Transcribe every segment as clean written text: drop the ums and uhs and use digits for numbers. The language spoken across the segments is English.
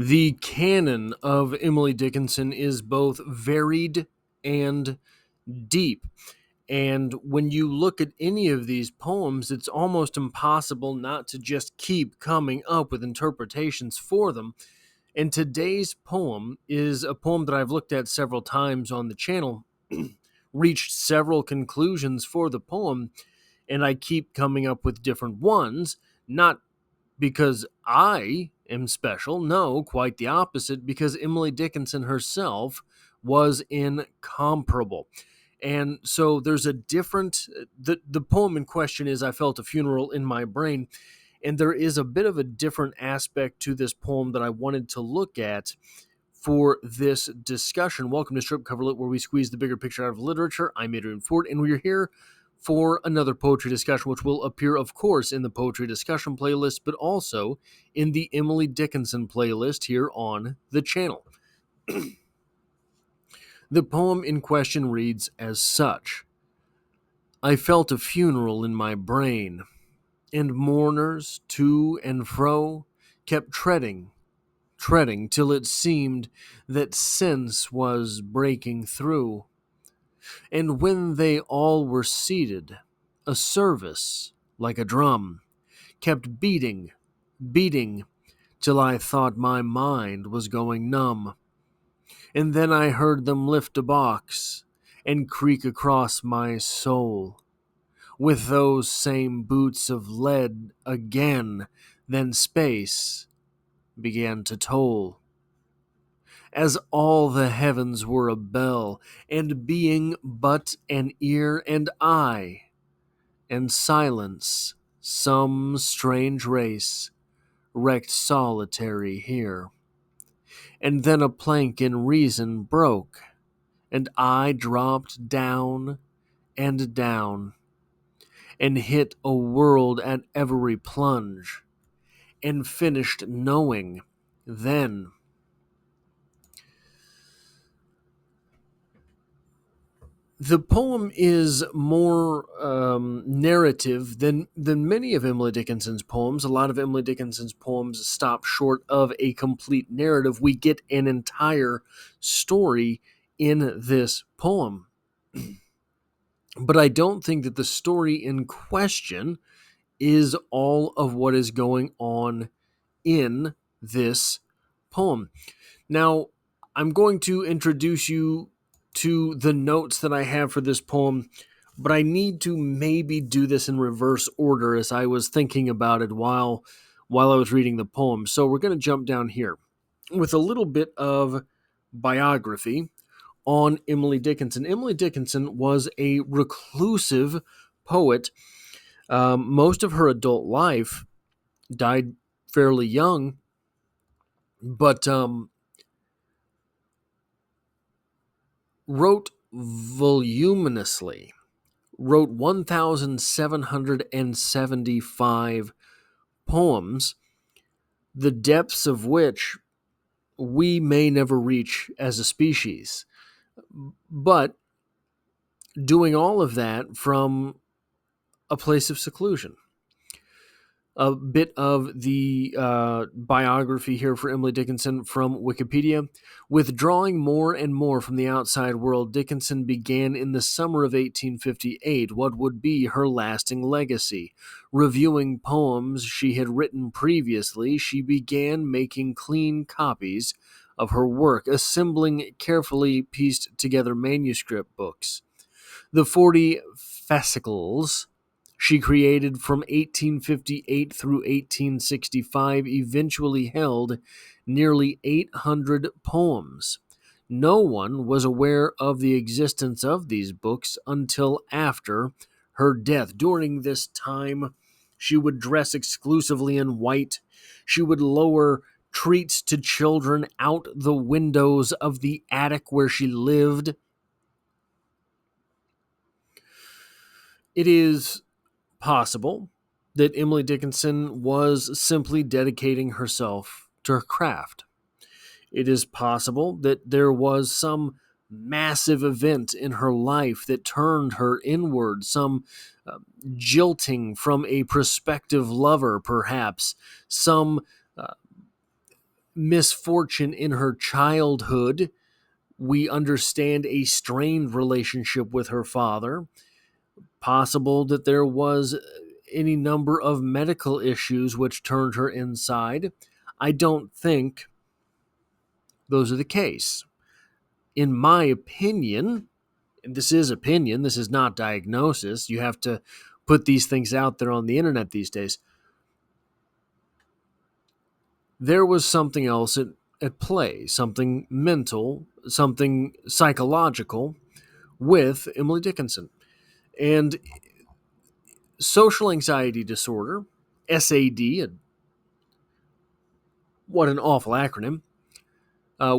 The canon of Emily Dickinson is both varied and deep. And when you look at any of these poems, it's almost impossible not to just keep coming up with interpretations for them. And today's poem is a poem that I've looked at several times on the channel, reached several conclusions for the poem, and I keep coming up with different ones, not because I am special. No, quite the opposite, because Emily Dickinson herself was incomparable. And so there's a different, the poem in question is I Felt a Funeral in My Brain. And there is a bit of a different aspect to this poem that I wanted to look at for this discussion. Welcome to Strip Cover Lit, where we squeeze the bigger picture out of literature. I'm Adrian Ford, and we're here for another poetry discussion, which will appear, of course, in the poetry discussion playlist, but also in the Emily Dickinson playlist here on the channel. The poem in question reads as such: I felt a funeral in my brain, and mourners to and fro kept treading, till it seemed that sense was breaking through. And when they all were seated, a service, like a drum, kept beating, till I thought my mind was going numb. And then I heard them lift a box and creak across my soul, with those same boots of lead again. Then space began to toll, as all the heavens were a bell, and being but an ear and eye, and silence, some strange race, wrecked solitary here. And then a plank in reason broke, and I dropped down and down, and hit a world at every plunge, and finished knowing then. The poem is more narrative than many of Emily Dickinson's poems. A lot of Emily Dickinson's poems stop short of a complete narrative. We get an entire story in this poem. But I don't think that the story in question is all of what is going on in this poem. Now, I'm going to introduce you to the notes that I have for this poem, but I need to maybe do this in reverse order as I was thinking about it while I was reading the poem. So we're going to jump down here with a little bit of biography on Emily Dickinson. Emily Dickinson was a reclusive poet. Most of her adult life, died fairly young, but wrote voluminously, wrote 1,775 poems, the depths of which we may never reach as a species. But doing all of that from a place of seclusion. A bit of the biography here for Emily Dickinson from Wikipedia. Withdrawing more and more from the outside world, Dickinson began in the summer of 1858 what would be her lasting legacy. Reviewing poems she had written previously, she began making clean copies of her work, assembling carefully pieced together manuscript books. The 40 fascicles she created from 1858 through 1865 eventually held nearly 800 poems. No one was aware of the existence of these books until after her death. During this time, she would dress exclusively in white. She would lower treats to children out the windows of the attic where she lived. It is possible that Emily Dickinson was simply dedicating herself to her craft. It is possible that there was some massive event in her life that turned her inward, some jilting from a prospective lover, perhaps, some misfortune in her childhood. We understand a strained relationship with her father. Possible that there was any number of medical issues which turned her inside. I don't think those are the case. In my opinion, and this is opinion, this is not diagnosis. You have to put these things out there on the internet these days. There was something else at play, something mental, something psychological with Emily Dickinson. And social anxiety disorder, SAD, what an awful acronym.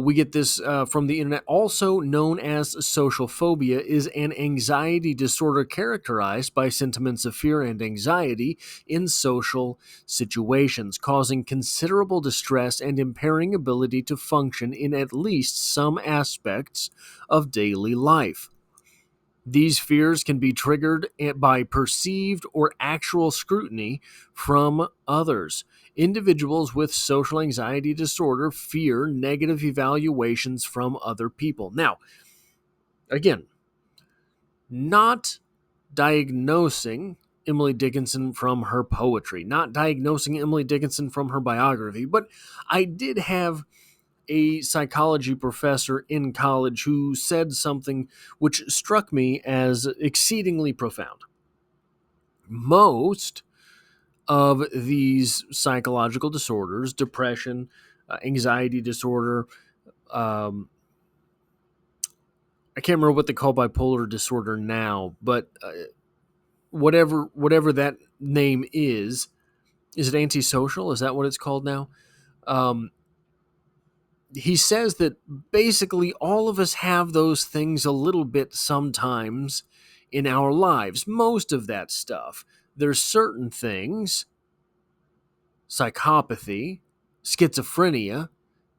We get this from the internet, also known as social phobia, is an anxiety disorder characterized by sentiments of fear and anxiety in social situations, causing considerable distress and impairing ability to function in at least some aspects of daily life. These fears can be triggered by perceived or actual scrutiny from others. Individuals with social anxiety disorder fear negative evaluations from other people. Now, again, not diagnosing Emily Dickinson from her poetry, not diagnosing Emily Dickinson from her biography, but I did have a psychology professor in college who said something which struck me as exceedingly profound. Most of these psychological disorders, depression, anxiety disorder, I can't remember what they call bipolar disorder now, but whatever that name is it antisocial? Is that what it's called now? Um, he says that basically all of us have those things a little bit sometimes in our lives. Most of that stuff. There's certain things, psychopathy, schizophrenia,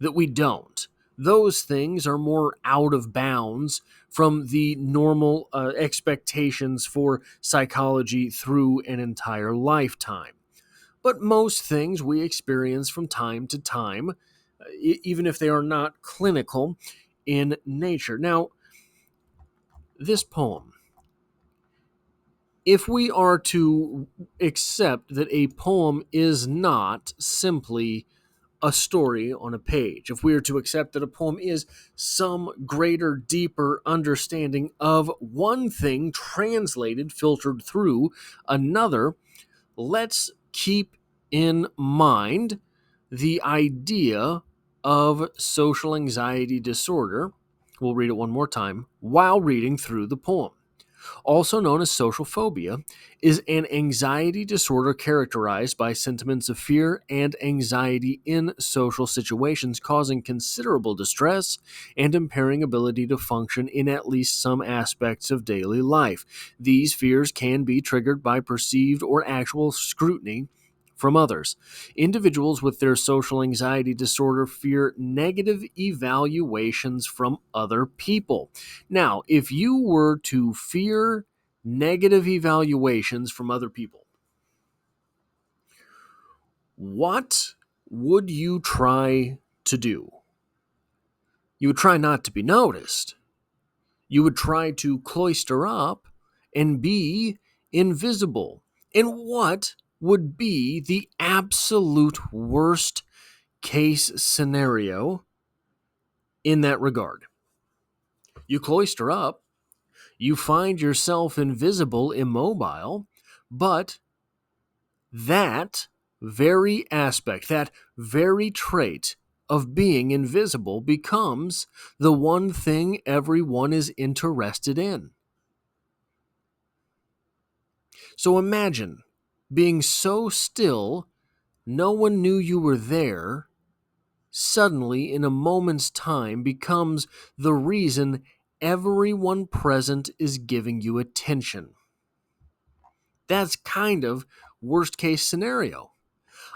that we don't. Those things are more out of bounds from the normal expectations for psychology through an entire lifetime. But most things we experience from time to time, even if they are not clinical in nature. Now, this poem, if we are to accept that a poem is not simply a story on a page, if we are to accept that a poem is some greater, deeper understanding of one thing translated, filtered through another, let's keep in mind the idea of social anxiety disorder. We'll read it one more time while reading through the poem. Also known as social phobia, is an anxiety disorder characterized by sentiments of fear and anxiety in social situations, causing considerable distress and impairing ability to function in at least some aspects of daily life. These fears can be triggered by perceived or actual scrutiny from others. Individuals with their social anxiety disorder fear negative evaluations from other people. Now, if you were to fear negative evaluations from other people, what would you try to do? You would try not to be noticed. You would try to cloister up and be invisible. And what would be the absolute worst case scenario in that regard? You cloister up, you find yourself invisible, immobile, but that very aspect, that very trait of being invisible becomes the one thing everyone is interested in. So imagine being so still, no one knew you were there, suddenly, in a moment's time, becomes the reason everyone present is giving you attention. That's kind of worst case scenario.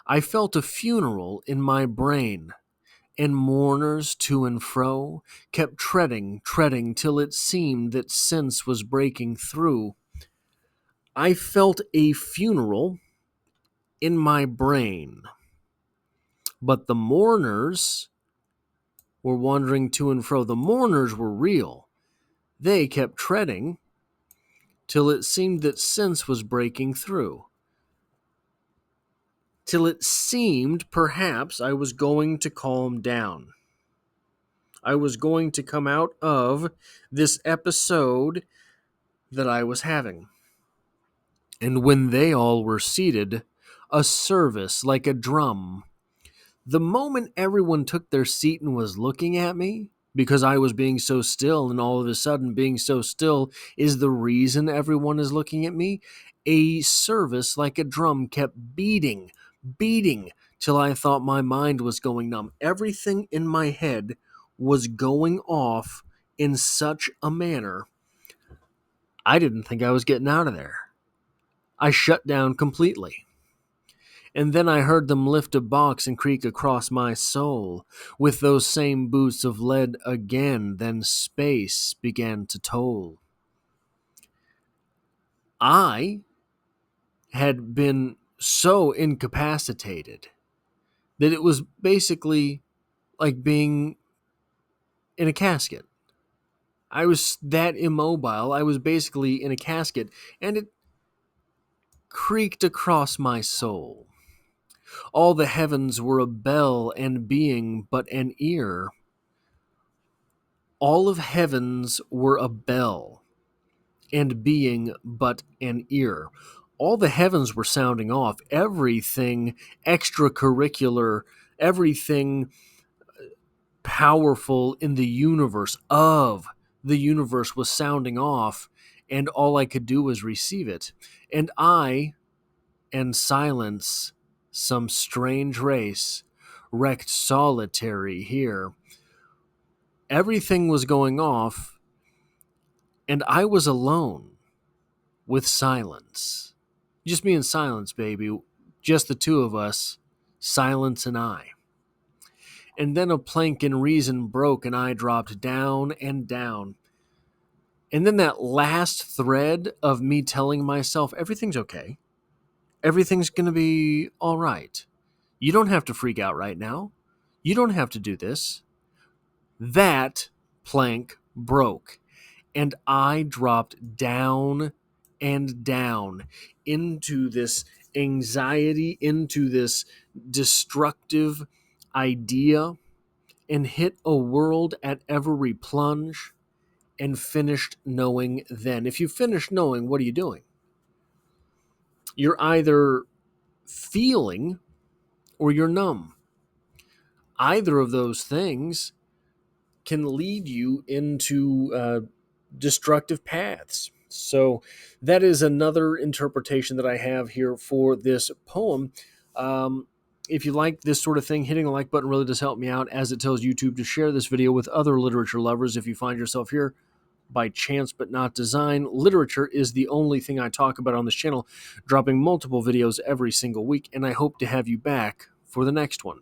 I felt a funeral in my brain, and mourners to and fro kept treading, till it seemed that sense was breaking through. I felt a funeral in my brain. But the mourners were wandering to and fro. The mourners were real. They kept treading till it seemed that sense was breaking through. Till it seemed perhaps I was going to calm down. I was going to come out of this episode that I was having. And when they all were seated, a service like a drum. The moment everyone took their seat and was looking at me, because I was being so still, and all of a sudden being so still is the reason everyone is looking at me, a service like a drum kept beating, till I thought my mind was going numb. Everything in my head was going off in such a manner, I didn't think I was getting out of there. I shut down completely. And then I heard them lift a box and creak across my soul with those same boots of lead again. Then space began to toll. I had been so incapacitated that it was basically like being in a casket. I was that immobile. I was basically in a casket, and it creaked across my soul. All the heavens were a bell and being but an ear. All of heavens were a bell and being but an ear. All the heavens were sounding off. Everything extracurricular, everything powerful in the universe, of the universe, was sounding off, and all I could do was receive it. And I, and silence, some strange race, wrecked solitary here. Everything was going off, and I was alone with silence. Just me and silence, baby. Just the two of us, silence and I. And then a plank in reason broke, and I dropped down and down. And then that last thread of me telling myself, everything's okay. Everything's going to be all right. You don't have to freak out right now. You don't have to do this. That plank broke, and I dropped down and down into this anxiety, into this destructive idea, and hit a world at every plunge, and finished knowing then. If you finish knowing, what are you doing? You're either feeling or you're numb. Either of those things can lead you into destructive paths. So that is another interpretation that I have here for this poem. If you like this sort of thing, hitting the like button really does help me out, as it tells YouTube to share this video with other literature lovers. If you find yourself here by chance but not design, literature is the only thing I talk about on this channel, dropping multiple videos every single week, and I hope to have you back for the next one.